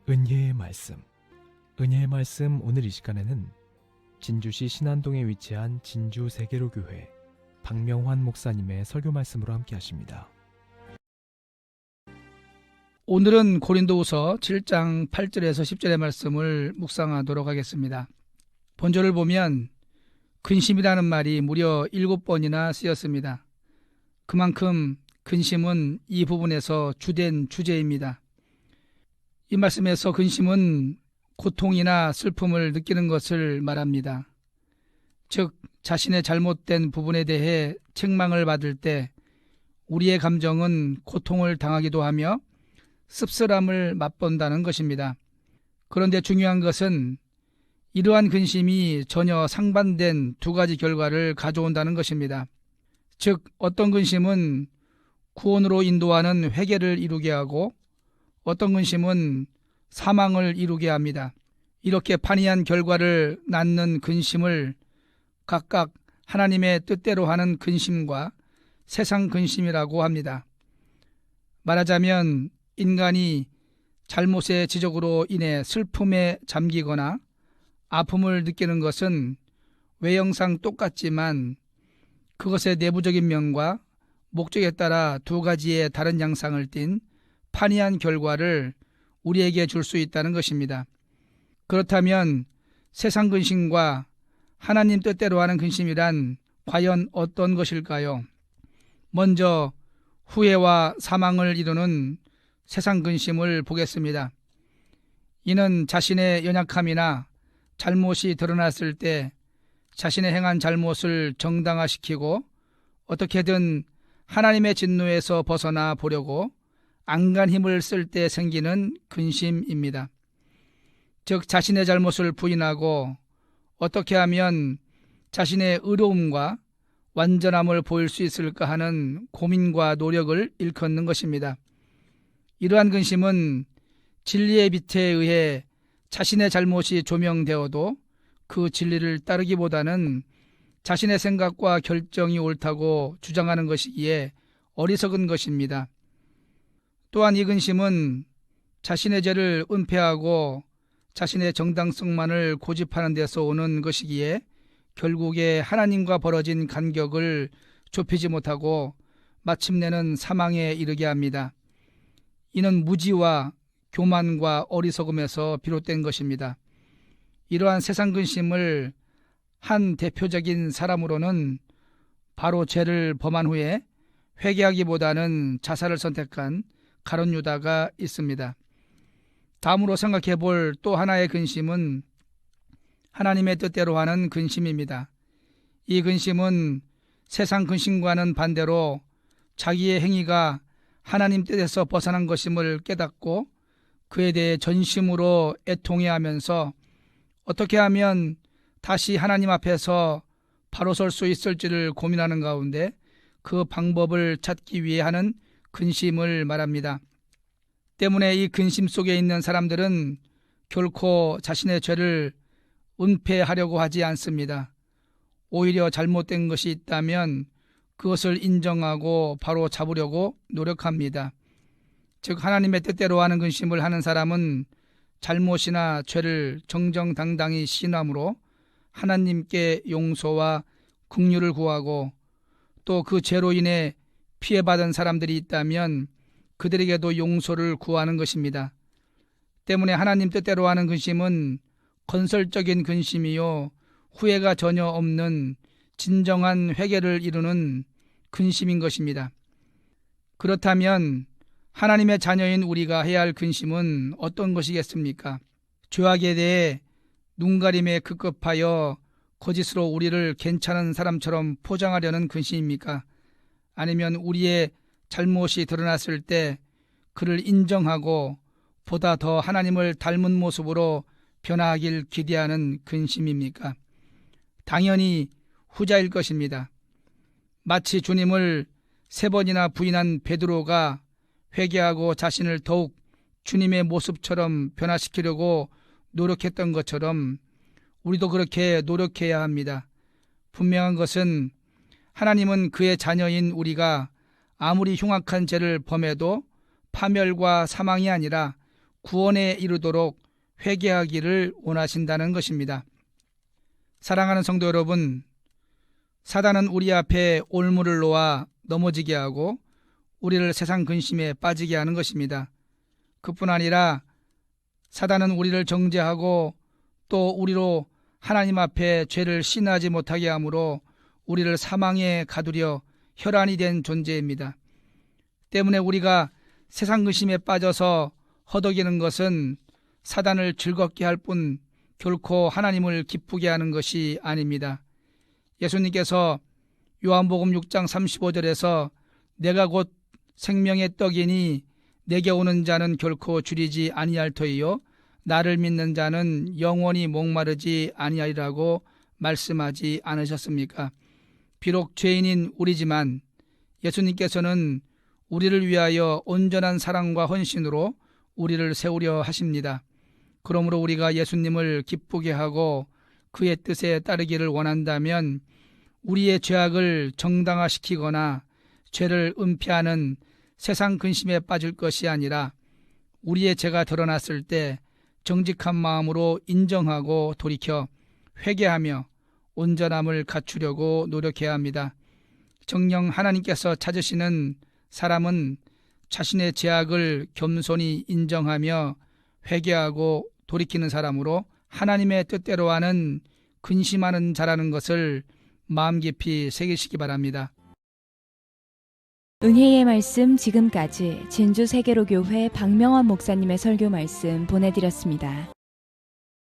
은혜의 말씀. 은혜의 말씀 오늘 이 시간에는 진주시 신안동에 위치한 진주 세계로교회 박명환 목사님의 설교 말씀으로 함께 하십니다. 오늘은 고린도후서 7장 8절에서 10절의 말씀을 묵상하도록 하겠습니다. 본절을 보면 근심이라는 말이 무려 7번이나 쓰였습니다. 그만큼 근심은 이 부분에서 주된 주제입니다. 이 말씀에서 근심은 고통이나 슬픔을 느끼는 것을 말합니다. 즉, 자신의 잘못된 부분에 대해 책망을 받을 때 우리의 감정은 고통을 당하기도 하며 씁쓸함을 맛본다는 것입니다. 그런데 중요한 것은 이러한 근심이 전혀 상반된 두 가지 결과를 가져온다는 것입니다. 즉, 어떤 근심은 구원으로 인도하는 회개를 이루게 하고 어떤 근심은 사망을 이루게 합니다. 이렇게 판이한 결과를 낳는 근심을 각각 하나님의 뜻대로 하는 근심과 세상 근심이라고 합니다. 말하자면 인간이 잘못의 지적으로 인해 슬픔에 잠기거나 아픔을 느끼는 것은 외형상 똑같지만 그것의 내부적인 면과 목적에 따라 두 가지의 다른 양상을 띤 판이한 결과를 우리에게 줄 수 있다는 것입니다. 그렇다면 세상 근심과 하나님 뜻대로 하는 근심이란 과연 어떤 것일까요? 먼저 후회와 사망을 이루는 세상 근심을 보겠습니다. 이는 자신의 연약함이나 잘못이 드러났을 때 자신의 행한 잘못을 정당화시키고 어떻게든 하나님의 진노에서 벗어나 보려고 안간 힘을 쓸 때 생기는 근심입니다. 즉, 자신의 잘못을 부인하고 어떻게 하면 자신의 의로움과 완전함을 보일 수 있을까 하는 고민과 노력을 일컫는 것입니다. 이러한 근심은 진리의 빛에 의해 자신의 잘못이 조명되어도 그 진리를 따르기보다는 자신의 생각과 결정이 옳다고 주장하는 것이기에 어리석은 것입니다. 또한 이 근심은 자신의 죄를 은폐하고 자신의 정당성만을 고집하는 데서 오는 것이기에 결국에 하나님과 벌어진 간격을 좁히지 못하고 마침내는 사망에 이르게 합니다. 이는 무지와 교만과 어리석음에서 비롯된 것입니다. 이러한 세상 근심을 한 대표적인 사람으로는 바로 죄를 범한 후에 회개하기보다는 자살을 선택한 가룟 유다가 있습니다. 다음으로 생각해 볼 또 하나의 근심은 하나님의 뜻대로 하는 근심입니다. 이 근심은 세상 근심과는 반대로 자기의 행위가 하나님 뜻에서 벗어난 것임을 깨닫고 그에 대해 전심으로 애통해하면서 어떻게 하면 다시 하나님 앞에서 바로 설 수 있을지를 고민하는 가운데 그 방법을 찾기 위해 하는 근심을 말합니다. 때문에 이 근심 속에 있는 사람들은 결코 자신의 죄를 은폐하려고 하지 않습니다. 오히려 잘못된 것이 있다면 그것을 인정하고 바로 잡으려고 노력합니다. 즉, 하나님의 뜻대로 하는 근심을 하는 사람은 잘못이나 죄를 정정당당히 시인함으로 하나님께 용서와 긍휼을 구하고 또 그 죄로 인해 피해받은 사람들이 있다면 그들에게도 용서를 구하는 것입니다. 때문에 하나님 뜻대로 하는 근심은 건설적인 근심이요 후회가 전혀 없는 진정한 회개를 이루는 근심인 것입니다. 그렇다면 하나님의 자녀인 우리가 해야 할 근심은 어떤 것이겠습니까? 죄악에 대해 눈가림에 급급하여 거짓으로 우리를 괜찮은 사람처럼 포장하려는 근심입니까? 아니면 우리의 잘못이 드러났을 때 그를 인정하고 보다 더 하나님을 닮은 모습으로 변화하길 기대하는 근심입니까? 당연히 후자일 것입니다. 마치 주님을 3번이나 부인한 베드로가 회개하고 자신을 더욱 주님의 모습처럼 변화시키려고 노력했던 것처럼 우리도 그렇게 노력해야 합니다. 분명한 것은 하나님은 그의 자녀인 우리가 아무리 흉악한 죄를 범해도 파멸과 사망이 아니라 구원에 이르도록 회개하기를 원하신다는 것입니다. 사랑하는 성도 여러분, 사단은 우리 앞에 올무를 놓아 넘어지게 하고 우리를 세상 근심에 빠지게 하는 것입니다. 그뿐 아니라 사단은 우리를 정죄하고 또 우리로 하나님 앞에 죄를 신하지 못하게 하므로 우리를 사망에 가두려 혈안이 된 존재입니다. 때문에 우리가 세상 근심에 빠져서 허덕이는 것은 사단을 즐겁게 할 뿐 결코 하나님을 기쁘게 하는 것이 아닙니다. 예수님께서 요한복음 6장 35절에서 내가 곧 생명의 떡이니 내게 오는 자는 결코 줄이지 아니할 터이요 나를 믿는 자는 영원히 목마르지 아니하리라고 말씀하지 않으셨습니까? 비록 죄인인 우리지만 예수님께서는 우리를 위하여 온전한 사랑과 헌신으로 우리를 세우려 하십니다. 그러므로 우리가 예수님을 기쁘게 하고 그의 뜻에 따르기를 원한다면 우리의 죄악을 정당화시키거나 죄를 은폐하는 세상 근심에 빠질 것이 아니라 우리의 죄가 드러났을 때 정직한 마음으로 인정하고 돌이켜 회개하며 온전함을 갖추려고 노력해야 합니다. 정녕 하나님께서 찾으시는 사람은 자신의 죄악을 겸손히 인정하며 회개하고 돌이키는 사람으로 하나님의 뜻대로 하는 근심하는 자라는 것을 마음 깊이 새기시기 바랍니다. 은혜의 말씀 지금까지 진주 세계로교회 박명환 목사님의 설교 말씀 보내드렸습니다.